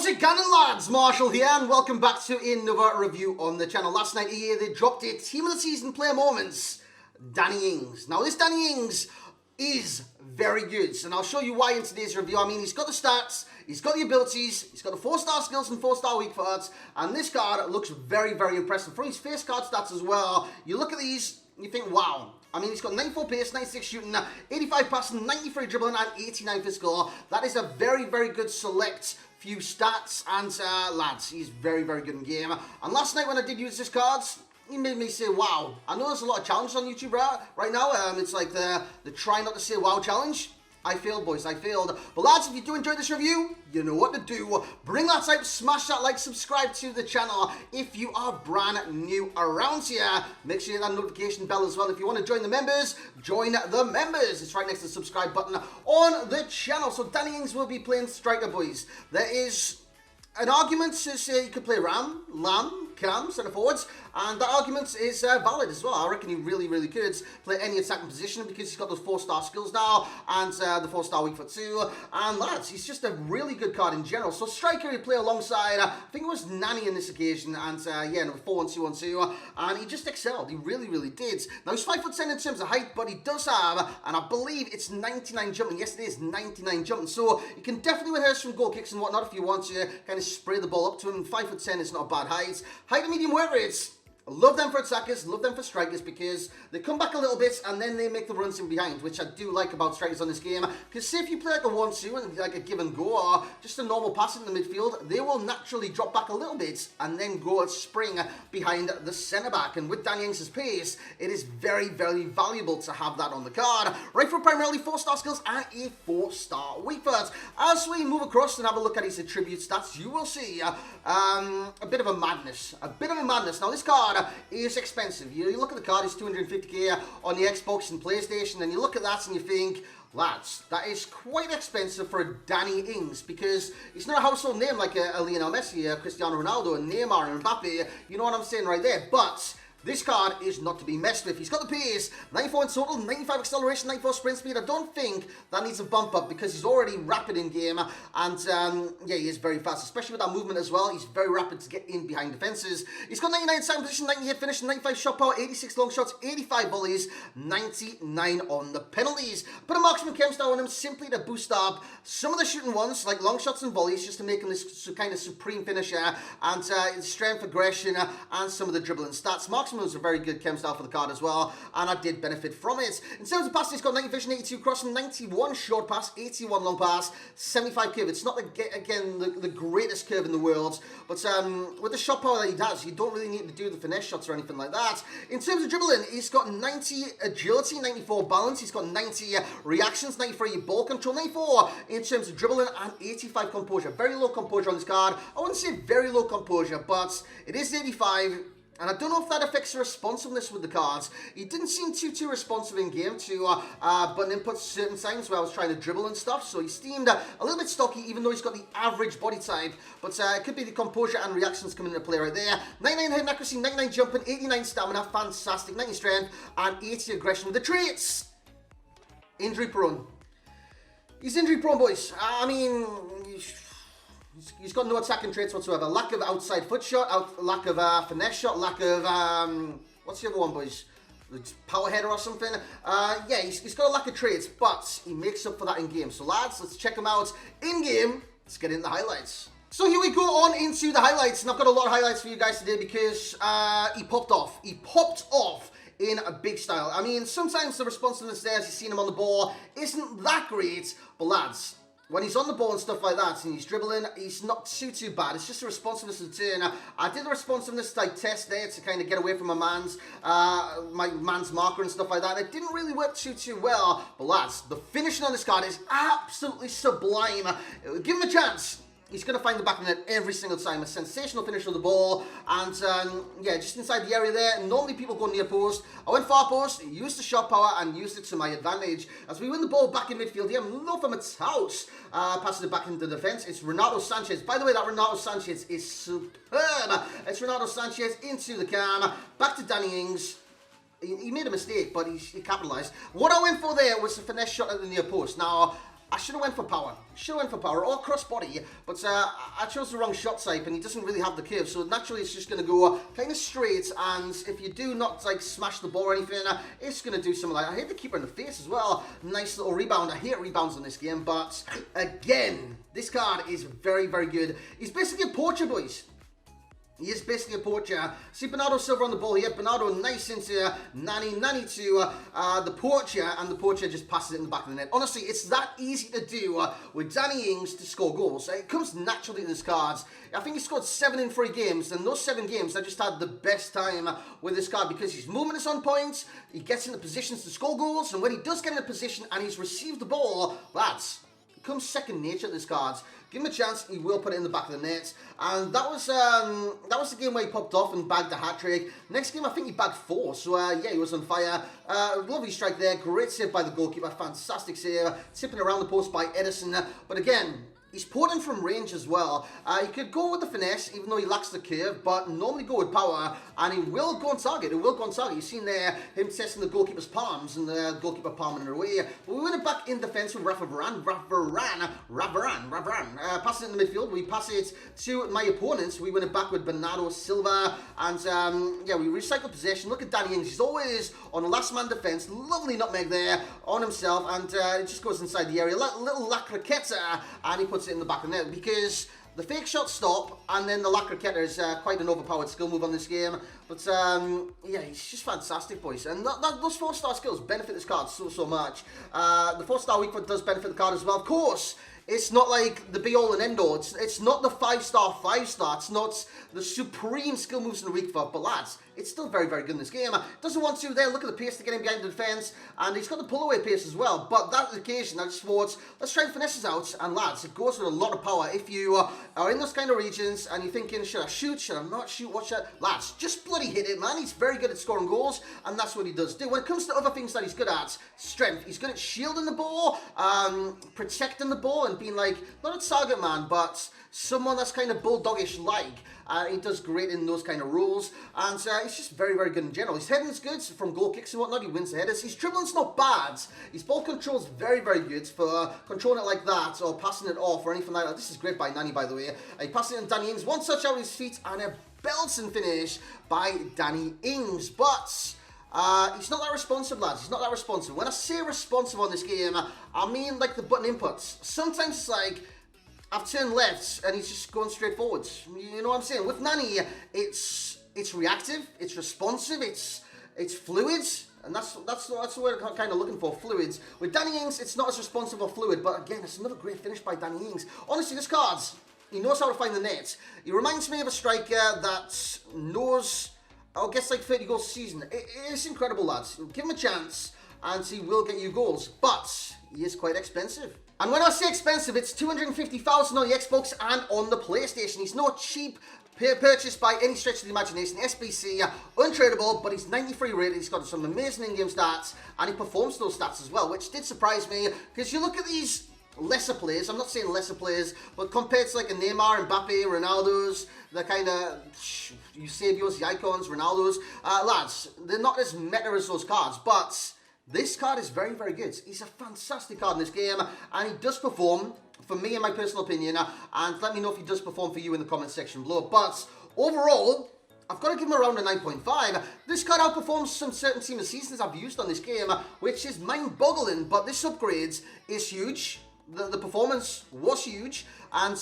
How's it going, lads? Marshall here, and welcome back to another review on the channel. Last night here, they dropped a Team of the Season player moments, Danny Ings. Now, this Danny Ings is very good, and I'll show you why in today's review. I mean, he's got the stats, he's got the abilities, he's got the 4-star skills and 4-star weak foot, and this card looks very, very impressive. From his face card stats as well, you look at these, you think, wow. I mean, he's got 94 pace, 96 shooting, 85 passing, 93 dribbling, and 89 physical. That is a very, very good select few stats, and lads, he's very, very good in game. And last night when I did use this card, he made me say wow. I know there's a lot of challenges on YouTube right now. It's like the try not to say wow challenge. I failed, boys, I failed. But lads, if you do enjoy this review, you know what to do. Bring that type, smash that like, subscribe to the channel. If you are brand new around here, make sure you hit that notification bell as well. If you want to join the members, join the members. It's right next to the subscribe button on the channel. So Danny Ings will be playing striker, boys. There is an argument to say you could play Ram, Cam, centre forwards, and that argument is valid as well. I reckon he really, really could play any attacking position because he's got those 4-star skills now, and the 4-star weak foot too. And lads, he's just a really good card in general. So striker, he'd play alongside, I think it was Nani in this occasion, and yeah, number 4-1-2-1-2, and he just excelled. He really, really did. Now he's 5'10" in terms of height, but he does have, and I believe it's 99 jumping. Yes, it is 99 jumping. So you can definitely win headers from goal kicks and whatnot if you want to kind of spray the ball up to him. 5'10" is not a bad height. Height and medium work rates. Love them for attackers, love them for strikers because they come back a little bit and then they make the runs in behind, which I do like about strikers on this game. Because say if you play like a 1-2 and like a give and go or just a normal pass in the midfield, they will naturally drop back a little bit and then go and spring behind the centre back. And with Danny Ings' pace, it is very, very valuable to have that on the card. Right for primarily 4-star skills and a 4-star weak foot. As we move across and have a look at his attribute stats, you will see a bit of a madness. Now this card is expensive. You look at the card, it's 250k on the Xbox and PlayStation, and you look at that and you think, lads, that is quite expensive for a Danny Ings because it's not a household name like a Lionel Messi, a Cristiano Ronaldo, and Neymar, and Mbappe. You know what I'm saying right there. But this card is not to be messed with. He's got the pace, 94 in total, 95 acceleration, 94 sprint speed. I don't think that needs a bump up because he's already rapid in game. And yeah, he is very fast, especially with that movement as well. He's very rapid to get in behind defenses. He's got 99 second position, 98 finish, 95 shot power, 86 long shots, 85 volleys, 99 on the penalties. Put a marksman chem style on him simply to boost up some of the shooting ones, like long shots and volleys, just to make him this kind of supreme finisher. And strength, aggression, and some of the dribbling stats. Marksman was a very good chem style for the card as well, and I did benefit from it. In terms of passing, he's got 90 vision, 82 crossing, 91 short pass, 81 long pass, 75 curve. It's not, again, the greatest curve in the world, but with the shot power that he has, you don't really need to do the finesse shots or anything like that. In terms of dribbling, he's got 90 agility, 94 balance, he's got 90 reactions, 93 ball control, 94 in terms of dribbling, and 85 composure. Very low composure on this card. I wouldn't say very low composure, but it is 85. And I don't know if that affects the responsiveness with the cards. He didn't seem too responsive in game to button inputs certain times where I was trying to dribble and stuff. So he seemed a little bit stocky, even though he's got the average body type. But it could be the composure and reactions coming into play right there. 99 head accuracy, 99 jumping, 89 stamina, fantastic, 90 strength, and 80 aggression with the traits. Injury prone. He's injury prone, boys. I mean, he's got no attacking traits whatsoever. Lack of outside foot shot, lack of finesse shot, lack of, what's the other one, boys? Power header or something. Yeah, he's got a lack of traits, but he makes up for that in game. So lads, let's check him out in game. Let's get into the highlights. So here we go on into the highlights, and I've got a lot of highlights for you guys today because he popped off. He popped off in a big style. I mean, sometimes the responsiveness there, as you've seen him on the ball, isn't that great, but lads, when he's on the ball and stuff like that, and he's dribbling, he's not too bad. It's just the responsiveness of the turn. I did the responsiveness like test there to kind of get away from my man's marker and stuff like that. It didn't really work too well. But lads, the finishing on this card is absolutely sublime. Give him a chance. He's going to find the back of the net every single time. A sensational finish of the ball. And, yeah, just inside the area there. Normally people go near post. I went far post, used the shot power, and used it to my advantage. As we win the ball back in midfield here, Lothar Matthaus passes it back into the defence. It's Renato Sanchez. By the way, that Renato Sanchez is superb. It's Renato Sanchez into the cam. Back to Danny Ings. He made a mistake, but he capitalised. What I went for there was a finesse shot at the near post. Now, I should have went for power. Or crossbody, but I chose the wrong shot type, and he doesn't really have the curve, so naturally it's just going to go kind of straight, and if you do not like smash the ball or anything, it's going to do something like that. I hit the keeper in the face as well. Nice little rebound. I hate rebounds in this game, but again, this card is very, very good. He's basically a poacher, boys. He is basically a poacher. See Bernardo Silva on the ball here. Bernardo nice into Nani. Nani to the poacher, and the poacher just passes it in the back of the net. Honestly, it's that easy to do with Danny Ings to score goals. It comes naturally to this card. I think he scored 7 in 3 games, and those 7 games, I just had the best time with this card because his movement is on point, he gets into positions to score goals, and when he does get in a position and he's received the ball, lads, it becomes second nature to this card. Give him a chance, he will put it in the back of the net. And that was the game where he popped off and bagged a hat-trick. Next game, I think he bagged 4. So, yeah, he was on fire. Lovely strike there. Great save by the goalkeeper. Fantastic save. Tipping around the post by Edison. But again, he's poured in from range as well. He could go with the finesse, even though he lacks the curve, but normally go with power, and he will go on target. You've seen there him testing the goalkeeper's palms, and the goalkeeper palming it away. But we win it back in defence with Rafa Varane. Pass it in the midfield. We pass it to my opponents. We win it back with Bernardo Silva, and yeah, we recycle possession. Look at Danny Ings. He's always on the last man defence. Lovely nutmeg there on himself, and it just goes inside the area. Little La Croqueta, and he puts it in the back of the net because the fake shots stop, and then the La Croqueta is quite an overpowered skill move on this game. But yeah, he's just fantastic, boys. And those 4-star skills benefit this card so much. The 4-star weak foot does benefit the card as well. Of course, it's not like the be-all and end-all. It's not the 5-star. It's not the supreme skill moves in the weak foot. But lads, it's still very, very good in this game. Doesn't want to there. Look at the pace to get him behind the defence. And he's got the pull-away pace as well. But that occasion, I just thought, let's try and finesse this out. And lads, it goes with a lot of power. If you are in those kind of regions and you're thinking, should I shoot? Should I not shoot? What should I? Lads, just bloody hit it, man. He's very good at scoring goals. And that's what he does do. When it comes to other things that he's good at, strength. He's good at shielding the ball, protecting the ball, and being like, not a target man, but someone that's kind of bulldogish like. He does great in those kind of roles, and he's just very, very good in general. His heading's good from goal kicks and whatnot. He wins the headers. His dribbling's not bad. His ball control's very, very good for controlling it like that or passing it off or anything like that. This is great by Nani, by the way. He passes it in Danny Ings. One touch out of his feet and a belting finish by Danny Ings. But he's not that responsive, lads. He's not that responsive. When I say responsive on this game, I mean like the button inputs. Sometimes it's like, I've turned left and he's just going straight forwards. You know what I'm saying? With Nani, it's reactive, it's responsive, it's fluid, and that's the word I'm kind of looking for, fluids. With Danny Ings, it's not as responsive or fluid, but again, it's another great finish by Danny Ings. Honestly, this card, he knows how to find the net. He reminds me of a striker that knows, gets like 30 goals a season. It's incredible, lads. Give him a chance, and he will get you goals, but he is quite expensive. And when I say expensive, it's $250,000 on the Xbox and on the PlayStation. He's not cheap purchase by any stretch of the imagination. SBC, untradeable, but he's 93 rated. He's got some amazing in-game stats, and he performs those stats as well, which did surprise me, because you look at these lesser players, I'm not saying lesser players, but compared to like a Neymar, Mbappe, Ronaldo's, the kind of Eusebios, the Icons, Ronaldo's, lads, they're not as meta as those cards, but this card is very, very good. He's a fantastic card in this game, and he does perform, for me in my personal opinion, and let me know if he does perform for you in the comment section below. But overall, I've got to give him around a 9.5. This card outperforms some certain team of seasons I've used on this game, which is mind-boggling, but this upgrade is huge. The performance was huge, and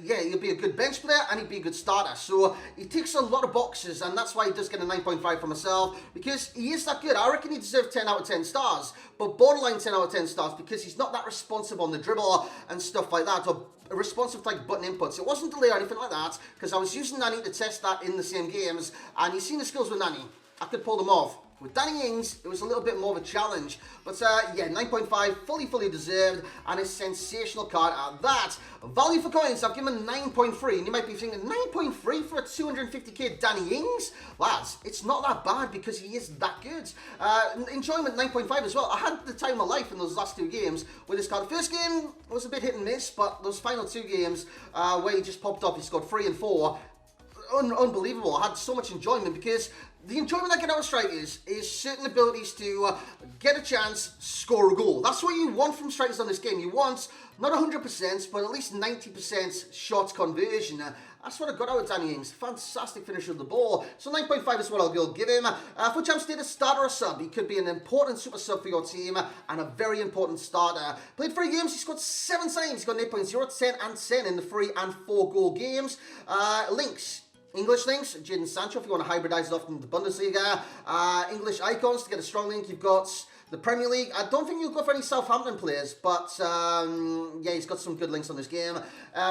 yeah, he'll be a good bench player and he'll be a good starter. So he ticks a lot of boxes, and that's why he does get a 9.5 for myself, because he is that good. I reckon he deserves 10 out of 10 stars, but borderline 10 out of 10 stars because he's not that responsive on the dribble and stuff like that, or responsive to like button inputs. It wasn't delay or anything like that, because I was using Nani to test that in the same games, and you've seen the skills with Nani. I could pull them off. With Danny Ings, it was a little bit more of a challenge. But yeah, 9.5, fully deserved, and a sensational card at that. Value for coins, I've given him 9.3, and you might be thinking, 9.3 for a 250k Danny Ings? Lads, it's not that bad because he is that good. Enjoyment, 9.5 as well. I had the time of my life in those last 2 games with this card. The first game was a bit hit and miss, but those final 2 games where he just popped off, he scored 3 and 4. unbelievable. I had so much enjoyment because the enjoyment I get out of strikers is certain abilities to get a chance, score a goal. That's what you want from strikers on this game. You want not 100%, but at least 90% shot conversion. That's what I got out of Danny Ings. Fantastic finisher of the ball. So 9.5 is what I'll give him. For champ status, starter or sub. He could be an important super sub for your team and a very important starter. Played 3 games. He scored 7 times. He's got an 8.0, 10 and 10 in the 3 and 4 goal games. Links. English links, Jadon Sancho if you want to hybridize it off in the Bundesliga. English icons to get a strong link. You've got the Premier League. I don't think you'll go for any Southampton players, but yeah, he's got some good links on this game.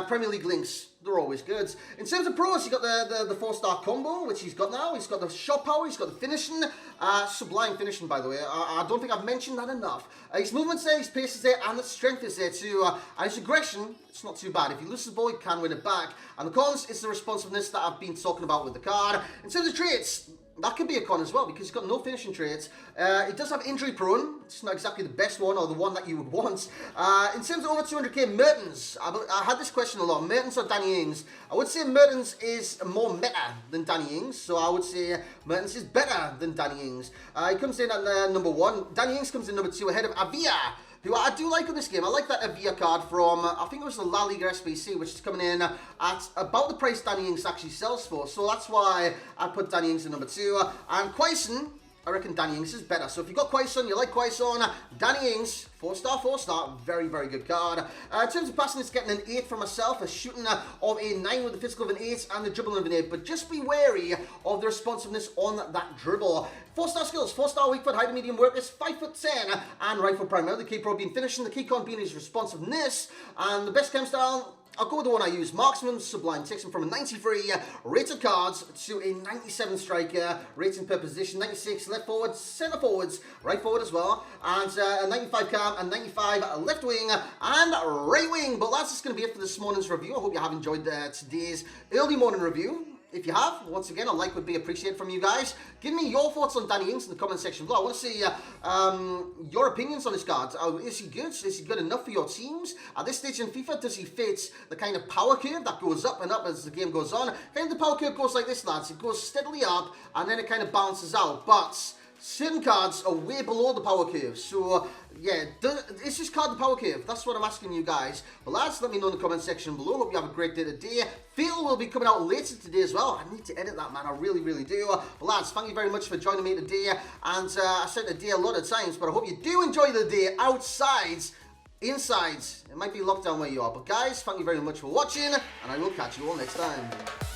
Premier League links, they're always good. In terms of pros, you've got the 4-star combo, which he's got now. He's got the shot power, he's got the finishing. Sublime finishing, by the way. I don't think I've mentioned that enough. His movement's there, his pace is there, and his strength is there too. And his aggression, it's not too bad. If he loses the ball, he can win it back. And the cons is the responsiveness that I've been talking about with the card. In terms of traits, that could be a con as well because he's got no finishing traits. He does have injury prone. It's not exactly the best one or the one that you would want. In terms of over 200k, Mertens. I had this question a lot. Mertens or Danny Ings? I would say Mertens is more meta than Danny Ings. So I would say Mertens is better than Danny Ings. He comes in at number 1. Danny Ings comes in number 2 ahead of Avia, who I do like on this game. I like that Avia card from, I think it was the La Liga SBC, which is coming in at about the price Danny Ings actually sells for. So that's why I put Danny Ings in number 2. And Quaison, I reckon Danny Ings is better. So if you got Quaison, you like Quaison, Danny Ings, 4-star, very, very good card. In terms of passing, it's getting an 8 for myself, a shooting of a 9 with the physical of an 8 and the dribbling of an 8. But just be wary of the responsiveness on that dribble. 4-star skills, 4-star weak foot, high to medium workers, 5'10", and right foot primarily. The key pro being finishing, the key con being his responsiveness, and the best chem style, I'll go with the one I use. Marksman Sublime takes him from a 93 rated cards to a 97 striker, rating per position, 96 left forward, centre forwards, right forward as well, and a 95 cam, and 95 left wing, and right wing. But that's just going to be it for this morning's review. I hope you have enjoyed today's early morning review. If you have, once again, a like would be appreciated from you guys. Give me your thoughts on Danny Ings in the comment section below. I want to see your opinions on this card. Is he good? Is he good enough for your teams? At this stage in FIFA, does he fit the kind of power curve that goes up and up as the game goes on? Kind of the power curve goes like this, lads. It goes steadily up and then it kind of balances out. But certain cards are way below the power curve. So, yeah, is this card the power curve? That's what I'm asking you guys. But lads, let me know in the comment section below. Hope you have a great day today. Fatal will be coming out later today as well. I need to edit that, man. I really, really do. But lads, thank you very much for joining me today. And I said today a lot of times, but I hope you do enjoy the day outside. Inside, it might be lockdown where you are. But guys, thank you very much for watching. And I will catch you all next time.